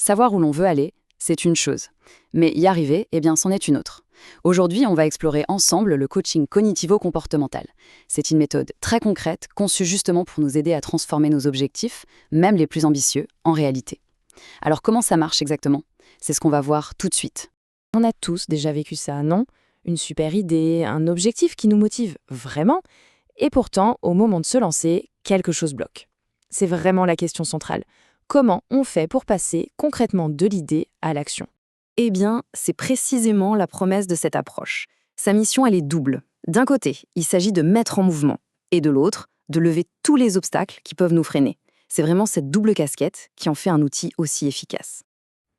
Savoir où l'on veut aller, c'est une chose. Mais y arriver, eh bien, c'en est une autre. Aujourd'hui, on va explorer ensemble le coaching cognitivo-comportemental. C'est une méthode très concrète, conçue justement pour nous aider à transformer nos objectifs, même les plus ambitieux, en réalité. Alors comment ça marche exactement? C'est ce qu'on va voir tout de suite. On a tous déjà vécu ça, non? Une super idée, un objectif qui nous motive vraiment, et pourtant, au moment de se lancer, quelque chose bloque. C'est vraiment la question centrale. Comment on fait pour passer concrètement de l'idée à l'action? Eh bien, c'est précisément la promesse de cette approche. Sa mission, elle est double. D'un côté, il s'agit de mettre en mouvement, et de l'autre, de lever tous les obstacles qui peuvent nous freiner. C'est vraiment cette double casquette qui en fait un outil aussi efficace.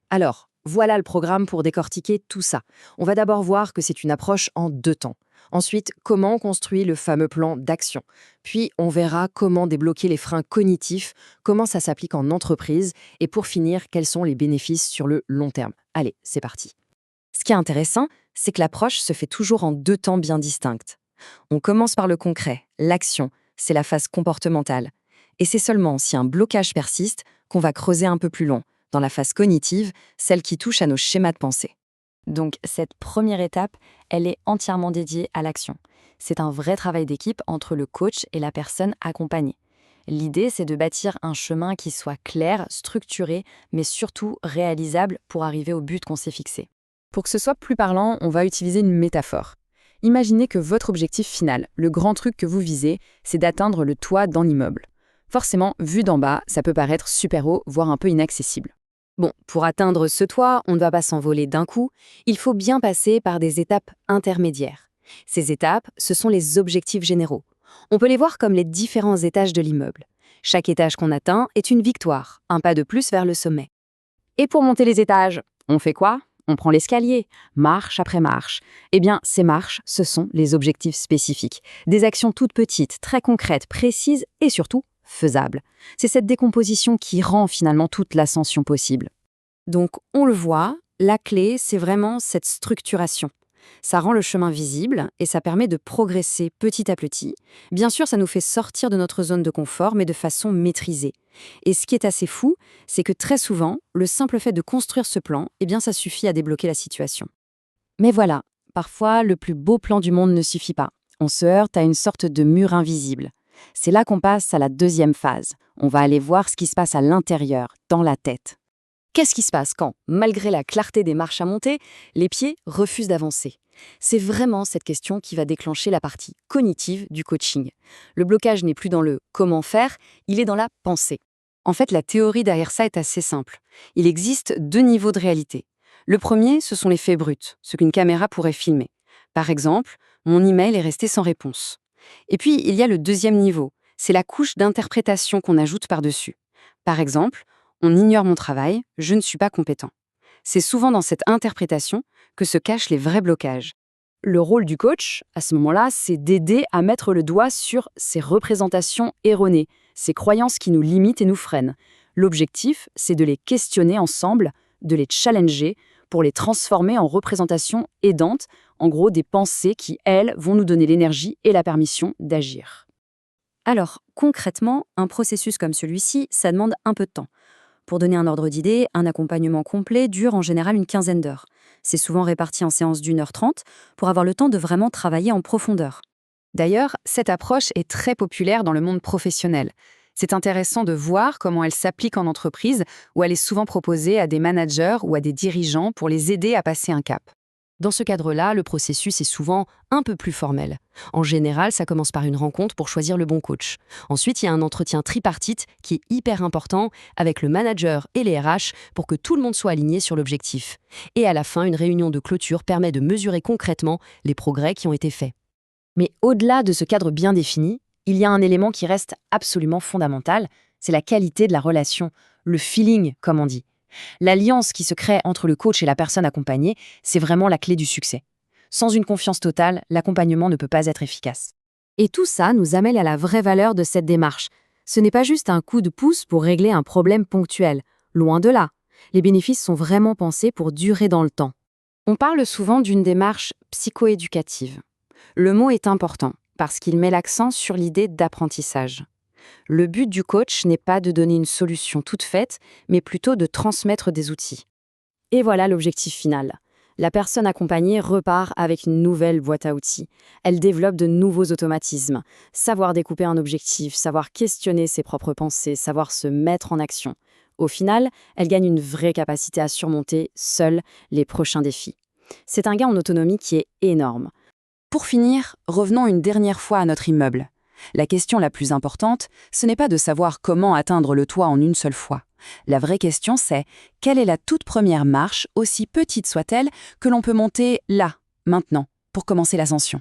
Alors, voilà le programme pour décortiquer tout ça. On va d'abord voir que c'est une approche en 2 temps. Ensuite, comment on construit le fameux plan d'action. Puis, on verra comment débloquer les freins cognitifs, comment ça s'applique en entreprise, et pour finir, quels sont les bénéfices sur le long terme. Allez, c'est parti. Ce qui est intéressant, c'est que l'approche se fait toujours en 2 temps bien distincts. On commence par le concret, l'action, c'est la phase comportementale. Et c'est seulement si un blocage persiste qu'on va creuser un peu plus long, dans la phase cognitive, celle qui touche à nos schémas de pensée. Donc cette première étape, elle est entièrement dédiée à l'action. C'est un vrai travail d'équipe entre le coach et la personne accompagnée. L'idée, c'est de bâtir un chemin qui soit clair, structuré, mais surtout réalisable pour arriver au but qu'on s'est fixé. Pour que ce soit plus parlant, on va utiliser une métaphore. Imaginez que votre objectif final, le grand truc que vous visez, c'est d'atteindre le toit d'un immeuble. Forcément, vu d'en bas, ça peut paraître super haut, voire un peu inaccessible. Bon, pour atteindre ce toit, on ne va pas s'envoler d'un coup, il faut bien passer par des étapes intermédiaires. Ces étapes, ce sont les objectifs généraux. On peut les voir comme les différents étages de l'immeuble. Chaque étage qu'on atteint est une victoire, un pas de plus vers le sommet. Et pour monter les étages, on fait quoi? On prend l'escalier, marche après marche. Eh bien, ces marches, ce sont les objectifs spécifiques. Des actions toutes petites, très concrètes, précises et surtout faisables. C'est cette décomposition qui rend finalement toute l'ascension possible. Donc, on le voit, la clé, c'est vraiment cette structuration. Ça rend le chemin visible et ça permet de progresser petit à petit. Bien sûr, ça nous fait sortir de notre zone de confort, mais de façon maîtrisée. Et ce qui est assez fou, c'est que très souvent, le simple fait de construire ce plan, eh bien, ça suffit à débloquer la situation. Mais voilà, parfois, le plus beau plan du monde ne suffit pas. On se heurte à une sorte de mur invisible. C'est là qu'on passe à la deuxième phase. On va aller voir ce qui se passe à l'intérieur, dans la tête. Qu'est-ce qui se passe quand, malgré la clarté des marches à monter, les pieds refusent d'avancer? C'est vraiment cette question qui va déclencher la partie cognitive du coaching. Le blocage n'est plus dans le comment faire, il est dans la pensée. En fait, la théorie derrière ça est assez simple. Il existe 2 niveaux de réalité. Le premier, ce sont les faits bruts, ce qu'une caméra pourrait filmer. Par exemple, mon email est resté sans réponse. Et puis, il y a le deuxième niveau, c'est la couche d'interprétation qu'on ajoute par-dessus. Par exemple, on ignore mon travail, je ne suis pas compétent. C'est souvent dans cette interprétation que se cachent les vrais blocages. Le rôle du coach, à ce moment-là, c'est d'aider à mettre le doigt sur ces représentations erronées, ces croyances qui nous limitent et nous freinent. L'objectif, c'est de les questionner ensemble, de les challenger pour les transformer en représentations aidantes, en gros des pensées qui, elles, vont nous donner l'énergie et la permission d'agir. Alors, concrètement, un processus comme celui-ci, ça demande un peu de temps. Pour donner un ordre d'idée, un accompagnement complet dure en général une quinzaine d'heures. C'est souvent réparti en séances d'1h30 pour avoir le temps de vraiment travailler en profondeur. D'ailleurs, cette approche est très populaire dans le monde professionnel. C'est intéressant de voir comment elle s'applique en entreprise, où elle est souvent proposée à des managers ou à des dirigeants pour les aider à passer un cap. Dans ce cadre-là, le processus est souvent un peu plus formel. En général, ça commence par une rencontre pour choisir le bon coach. Ensuite, il y a un entretien tripartite qui est hyper important avec le manager et les RH pour que tout le monde soit aligné sur l'objectif. Et à la fin, une réunion de clôture permet de mesurer concrètement les progrès qui ont été faits. Mais au-delà de ce cadre bien défini, il y a un élément qui reste absolument fondamental, c'est la qualité de la relation, le feeling, comme on dit. L'alliance qui se crée entre le coach et la personne accompagnée, c'est vraiment la clé du succès. Sans une confiance totale, l'accompagnement ne peut pas être efficace. Et tout ça nous amène à la vraie valeur de cette démarche. Ce n'est pas juste un coup de pouce pour régler un problème ponctuel. Loin de là. Les bénéfices sont vraiment pensés pour durer dans le temps. On parle souvent d'une démarche psychoéducative. Le mot est important parce qu'il met l'accent sur l'idée d'apprentissage. Le but du coach n'est pas de donner une solution toute faite, mais plutôt de transmettre des outils. Et voilà l'objectif final. La personne accompagnée repart avec une nouvelle boîte à outils. Elle développe de nouveaux automatismes. Savoir découper un objectif, savoir questionner ses propres pensées, savoir se mettre en action. Au final, elle gagne une vraie capacité à surmonter, seule, les prochains défis. C'est un gain en autonomie qui est énorme. Pour finir, revenons une dernière fois à notre immeuble. La question la plus importante, ce n'est pas de savoir comment atteindre le toit en une seule fois. La vraie question, c'est quelle est la toute première marche, aussi petite soit-elle, que l'on peut monter là, maintenant, pour commencer l'ascension.